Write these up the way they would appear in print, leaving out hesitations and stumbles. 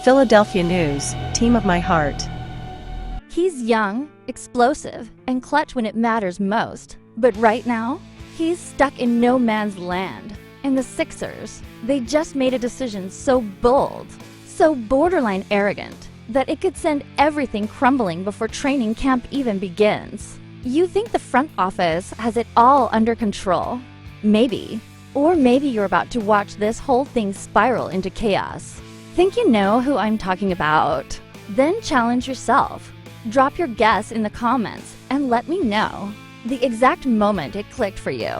Philadelphia News, team of my heart. He's young, explosive, and clutch when it matters most. But right now, he's stuck in no man's land. And the Sixers, they just made a decision so bold, so borderline arrogant, that it could send everything crumbling before training camp even begins. You think the front office has it all under control? Maybe. Or maybe you're about to watch this whole thing spiral into chaos. Think you know who I'm talking about? Then challenge yourself. Drop your guess in the comments and let me know the exact moment it clicked for you.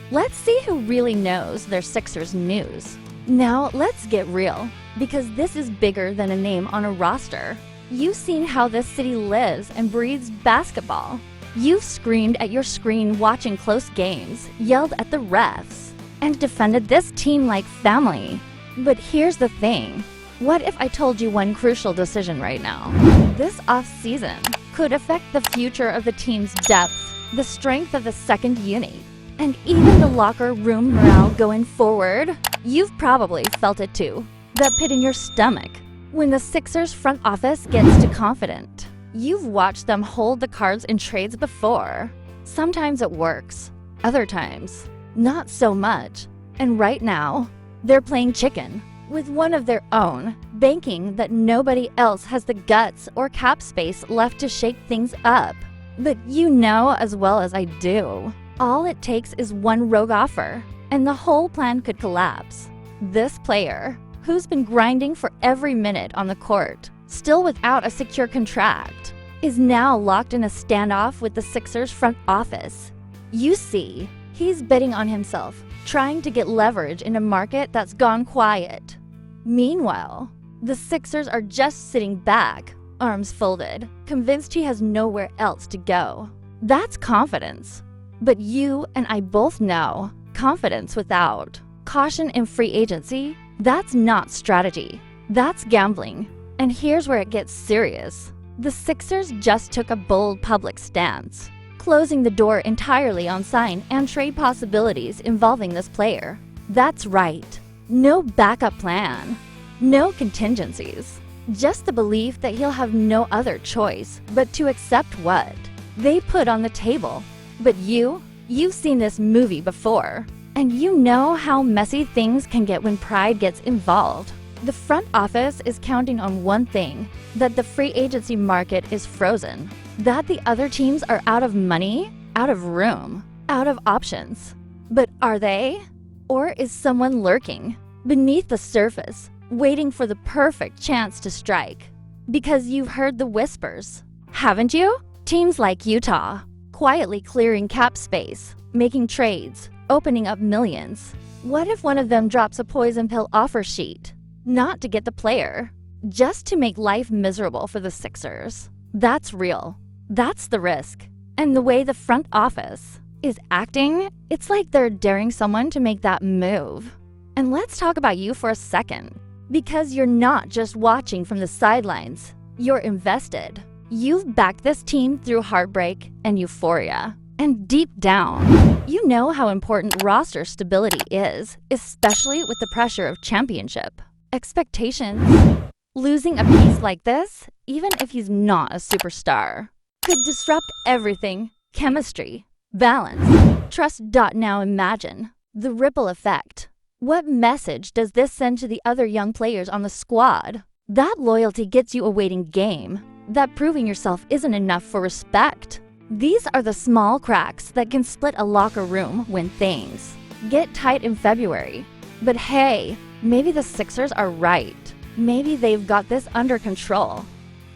Let's see who really knows their Sixers news. Now let's get real, because this is bigger than a name on a roster. You've seen how this city lives and breathes basketball. You've screamed at your screen watching close games, yelled at the refs, and defended this team like family. But here's the thing. What if I told you one crucial decision right now? This off-season could affect the future of the team's depth, the strength of the second unit, and even the locker room morale going forward. You've probably felt it too, that pit in your stomach, when the Sixers front office gets too confident. You've watched them hold the cards in trades before. Sometimes it works, other times, not so much. And right now, they're playing chicken with one of their own, banking that nobody else has the guts or cap space left to shake things up. But you know as well as I do, all it takes is one rogue offer, and the whole plan could collapse. This player, who's been grinding for every minute on the court, still without a secure contract, is now locked in a standoff with the Sixers front office. You see, he's betting on himself, trying to get leverage in a market that's gone quiet. Meanwhile, the Sixers are just sitting back, arms folded, convinced he has nowhere else to go. That's confidence. But you and I both know, confidence without caution in free agency, that's not strategy. That's gambling. And here's where it gets serious. The Sixers just took a bold public stance, closing the door entirely on sign and trade possibilities involving this player. That's right. No backup plan. No contingencies. Just the belief that he'll have no other choice but to accept what they put on the table. But you've seen this movie before, and you know how messy things can get when pride gets involved. The front office is counting on one thing, that the free agency market is frozen, that the other teams are out of money, out of room, out of options. But are they? Or is someone lurking beneath the surface, waiting for the perfect chance to strike? Because you've heard the whispers, haven't you? Teams like Utah, quietly clearing cap space, making trades, opening up millions. What if one of them drops a poison pill offer sheet? Not to get the player, just to make life miserable for the Sixers. That's real. That's the risk. And the way the front office is acting, it's like they're daring someone to make that move. And let's talk about you for a second. Because you're not just watching from the sidelines, you're invested. You've backed this team through heartbreak and euphoria. And deep down, you know how important roster stability is, especially with the pressure of championship expectations. Losing a piece like this, even if he's not a superstar, could disrupt everything: chemistry, balance, trust. Now imagine the ripple effect. What message does this send to the other young players on the squad? That loyalty gets you a waiting game, that proving yourself isn't enough for respect. These are the small cracks that can split a locker room when things get tight in February. But hey, maybe the Sixers are right. Maybe they've got this under control.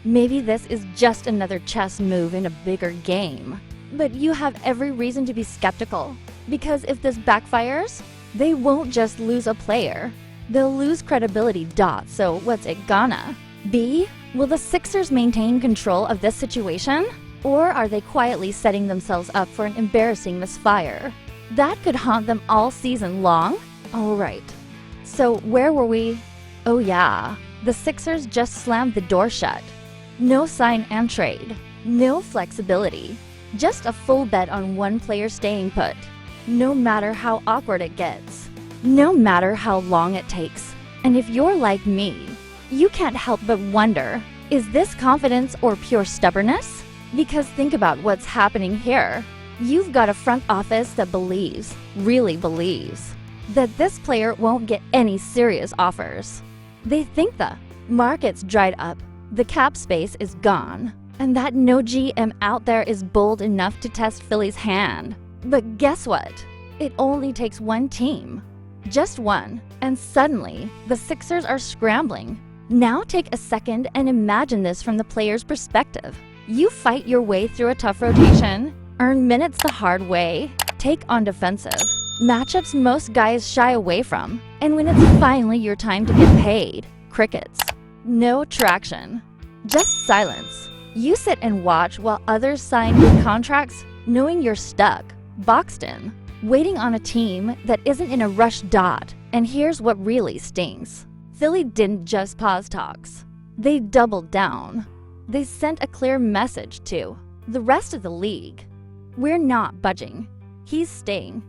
Maybe this is just another chess move in a bigger game. But you have every reason to be skeptical, because if this backfires, they won't just lose a player. They'll lose credibility. So what's it gonna be? Will the Sixers maintain control of this situation? Or are they quietly setting themselves up for an embarrassing misfire that could haunt them all season long? All right. So where were we? Oh yeah, the Sixers just slammed the door shut. No sign and trade. No flexibility. Just a full bet on one player staying put. No matter how awkward it gets. No matter how long it takes. And if you're like me, You can't help but wonder, is this confidence or pure stubbornness? Because think about what's happening here. You've got a front office that believes, really believes, that this player won't get any serious offers. They think the market's dried up, the cap space is gone, and that no GM out there is bold enough to test Philly's hand. But guess what? It only takes one team. Just one, and suddenly, the Sixers are scrambling. Now take a second and imagine this from the player's perspective. You fight your way through a tough rotation, earn minutes the hard way, take on defensive matchups most guys shy away from, and when it's finally your time to get paid, crickets. No traction. Just silence. You sit and watch while others sign big contracts, knowing you're stuck, boxed in, waiting on a team that isn't in a rush dot. And here's what really stings. Philly didn't just pause talks. They doubled down. They sent a clear message to the rest of the league. We're not budging. He's staying.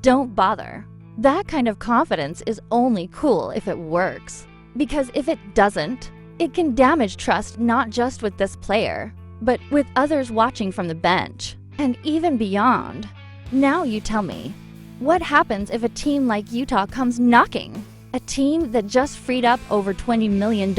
Don't bother. That kind of confidence is only cool if it works. Because if it doesn't, it can damage trust not just with this player, but with others watching from the bench, and even beyond. Now you tell me, what happens if a team like Utah comes knocking? A team that just freed up over $20 million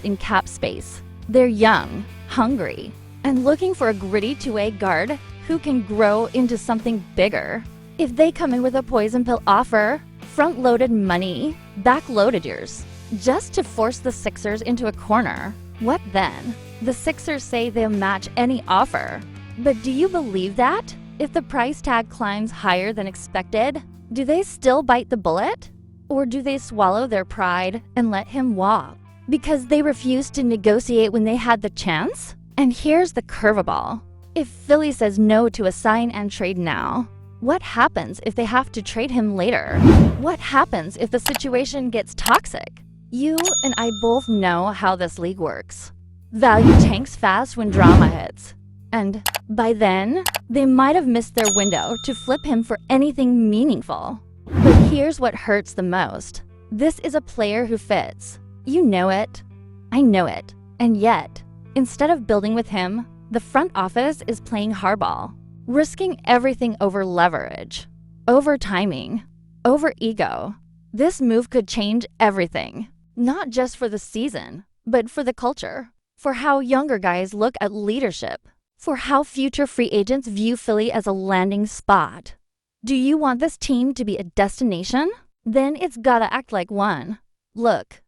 in cap space. They're young, hungry, and looking for a gritty two-way guard who can grow into something bigger. If they come in with a poison pill offer, front-loaded money, back-loaded years, just to force the Sixers into a corner, what then? The Sixers say they'll match any offer. But do you believe that? If the price tag climbs higher than expected, do they still bite the bullet? Or do they swallow their pride and let him walk? Because they refused to negotiate when they had the chance? And here's the curveball. If Philly says no to a sign and trade now, what happens if they have to trade him later? What happens if the situation gets toxic? You and I both know how this league works. Value tanks fast when drama hits. And by then, they might have missed their window to flip him for anything meaningful. But here's what hurts the most. This is a player who fits. You know it. I know it. And yet, instead of building with him, the front office is playing hardball, risking everything over leverage, over timing, over ego. This move could change everything, not just for the season, but for the culture, for how younger guys look at leadership, for how future free agents view Philly as a landing spot. Do you want this team to be a destination? Then it's gotta act like one. Look,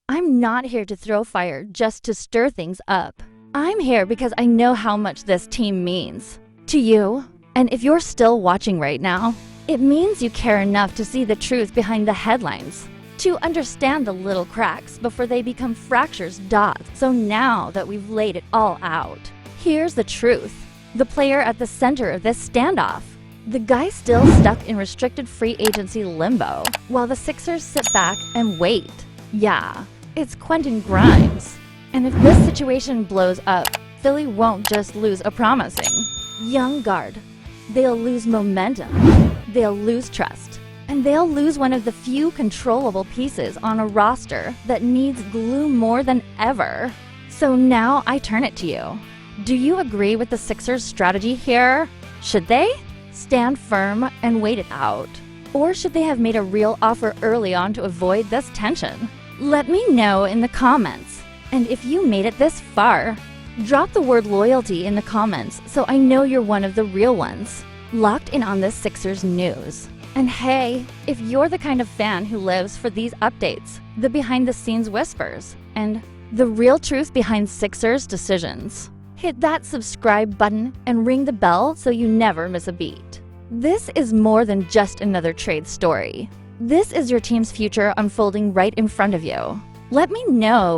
I'm not here to throw fire just to stir things up. I'm here because I know how much this team means to you. And if you're still watching right now, it means you care enough to see the truth behind the headlines, to understand the little cracks before they become fractures dots. So now that we've laid it all out, here's the truth. The player at the center of this standoff. The guy still stuck in restricted free agency limbo, while the Sixers sit back and wait. Yeah, it's Quentin Grimes. And if this situation blows up, Philly won't just lose a promising young guard. They'll lose momentum, they'll lose trust, and they'll lose one of the few controllable pieces on a roster that needs glue more than ever. So now I turn it to you. Do you agree with the Sixers' strategy here? Should they stand firm and wait it out? Or should they have made a real offer early on to avoid this tension? Let me know in the comments. And if you made it this far, drop the word loyalty in the comments so I know you're one of the real ones, locked in on this Sixers news. And hey, if you're the kind of fan who lives for these updates, the behind-the-scenes whispers, and the real truth behind Sixers decisions, hit that subscribe button and ring the bell so you never miss a beat. This is more than just another trade story. This is your team's future unfolding right in front of you. Let me know